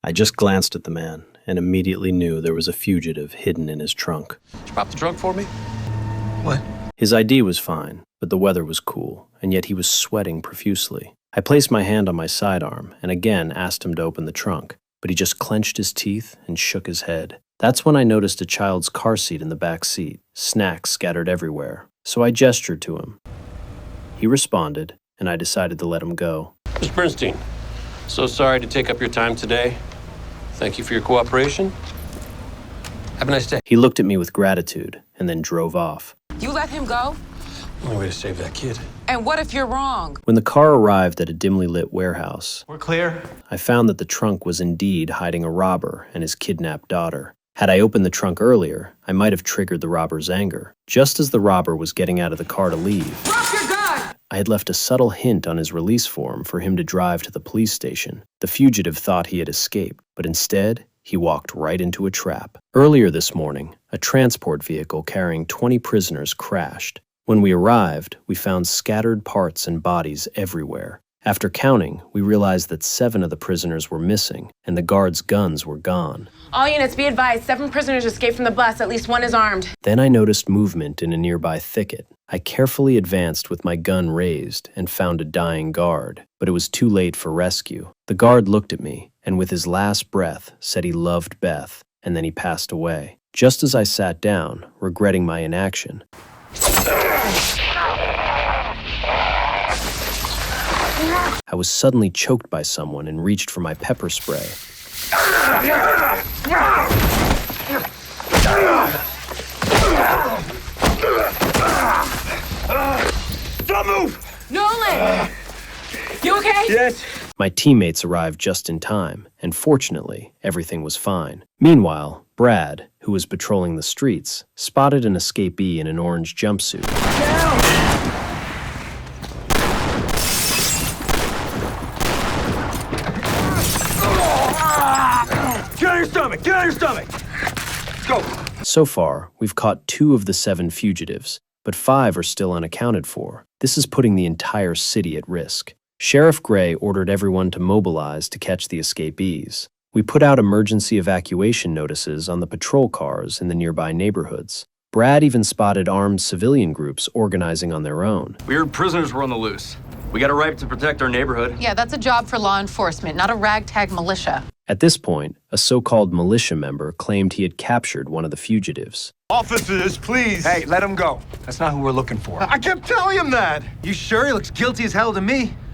I just glanced at the man and immediately knew there was a fugitive hidden in his trunk. Did you pop the trunk for me? What? His ID was fine, but the weather was cool, and yet he was sweating profusely. I placed my hand on my sidearm and again asked him to open the trunk, but he just clenched his teeth and shook his head. That's when I noticed a child's car seat in the back seat, snacks scattered everywhere, so I gestured to him. He responded, and I decided to let him go. Mr. Bernstein, so sorry to take up your time today. Thank you for your cooperation. Have a nice day. He looked at me with gratitude and then drove off. You let him go? Only way to save that kid. And what if you're wrong? When the car arrived at a dimly lit warehouse, We're clear. I found that the trunk was indeed hiding a robber and his kidnapped daughter. Had I opened the trunk earlier, I might have triggered the robber's anger. Just as the robber was getting out of the car to leave, Drop your gun! I had left a subtle hint on his release form for him to drive to the police station. The fugitive thought he had escaped, but instead, he walked right into a trap. Earlier this morning, a transport vehicle carrying 20 prisoners crashed. When we arrived, we found scattered parts and bodies everywhere. After counting, we realized that 7 of the prisoners were missing, and the guards' guns were gone. All units, be advised, 7 prisoners escaped from the bus. At least 1 is armed. Then I noticed movement in a nearby thicket. I carefully advanced with my gun raised and found a dying guard, but it was too late for rescue. The guard looked at me, and with his last breath said he loved Beth, and then he passed away. Just as I sat down, regretting my inaction, I was suddenly choked by someone and reached for my pepper spray. Don't move! Nolan! You okay? Yes. My teammates arrived just in time, and fortunately, everything was fine. Meanwhile, Brad, who was patrolling the streets, spotted an escapee in an orange jumpsuit. Get on your stomach! Get on your stomach! Go! So far, we've caught 2 of the 7 fugitives, but 5 are still unaccounted for. This is putting the entire city at risk. Sheriff Gray ordered everyone to mobilize to catch the escapees. We put out emergency evacuation notices on the patrol cars in the nearby neighborhoods. Brad even spotted armed civilian groups organizing on their own. We heard prisoners were on the loose. We got a right to protect our neighborhood. Yeah, that's a job for law enforcement, not a ragtag militia. At this point, a so-called militia member claimed he had captured one of the fugitives. Officers, please! Hey, let him go. That's not who we're looking for. I kept telling him that! You sure? He looks guilty as hell to me.